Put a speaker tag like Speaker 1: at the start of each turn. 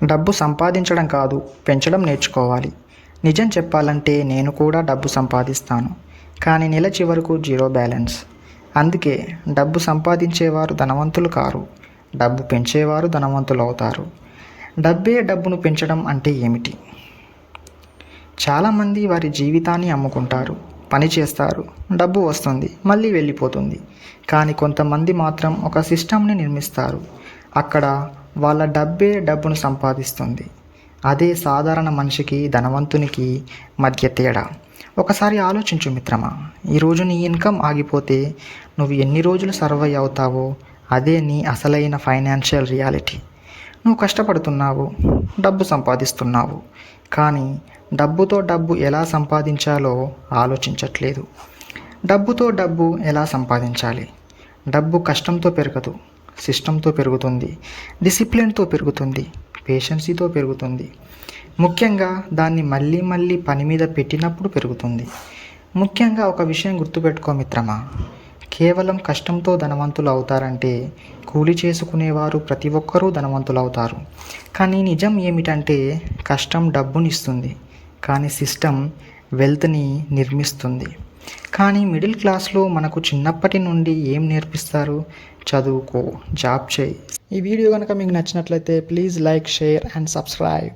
Speaker 1: డబ్బు సంపాదించడం కాదు, పెంచడం నేర్చుకోవాలి. నిజం చెప్పాలంటే నేను కూడా డబ్బు సంపాదిస్తాను. కానీ నెల చివరకు జీరో బ్యాలెన్స్. అందుకే డబ్బు సంపాదించేవారు ధనవంతులు కారు, డబ్బు పెంచేవారు ధనవంతులు అవుతారు. డబ్బే డబ్బును పెంచడం అంటే ఏమిటి? చాలామంది వారి జీవితాన్ని అమ్ముకుంటారు. పని చేస్తారు, డబ్బు వస్తుంది, మళ్ళీ వెళ్ళిపోతుంది. కానీ కొంతమంది మాత్రం ఒక సిస్టమ్ని నిర్మిస్తారు. అక్కడ వాళ్ళ డబ్బే డబ్బును సంపాదిస్తుంది. అదే సాధారణ మనిషికి, ధనవంతునికి మధ్య తేడా. ఒకసారి ఆలోచించు మిత్రమా. ఈరోజు నీ ఇన్కమ్ ఆగిపోతే నువ్వు ఎన్ని రోజులు సర్వైవ్ అవుతావో అదే నీ అసలైన ఫైనాన్షియల్ రియాలిటీ. నువ్వు కష్టపడుతున్నావు, డబ్బు సంపాదిస్తున్నావు, కానీ డబ్బుతో డబ్బు ఎలా సంపాదించాలో ఆలోచించట్లేదు. డబ్బుతో డబ్బు ఎలా సంపాదించాలి? డబ్బు కష్టంతో పెరగదు, సిస్టంతో పెరుగుతుంది, డిసిప్లిన్తో పెరుగుతుంది, పేషెన్సీతో పెరుగుతుంది. ముఖ్యంగా దాన్ని మళ్ళీ మళ్ళీ పని మీద పెట్టినప్పుడు పెరుగుతుంది. ముఖ్యంగా ఒక విషయం గుర్తుపెట్టుకో మిత్రమా. కేవలం కష్టంతో ధనవంతులు అవుతారంటే కూలి చేసుకునేవారు ప్రతి ఒక్కరూ ధనవంతులు అవుతారు. కానీ నిజం ఏమిటంటే కష్టం డబ్బునిస్తుంది, కానీ సిస్టమ్ వెల్త్ని నిర్మిస్తుంది. కానీ మిడిల్ క్లాస్లో మనకు చిన్నప్పటి నుండి ఏం నేర్పిస్తారు? చదువుకో, జాబ్ చేయి. ఈ వీడియో కనుక మీకు నచ్చినట్లయితే please like, share and subscribe.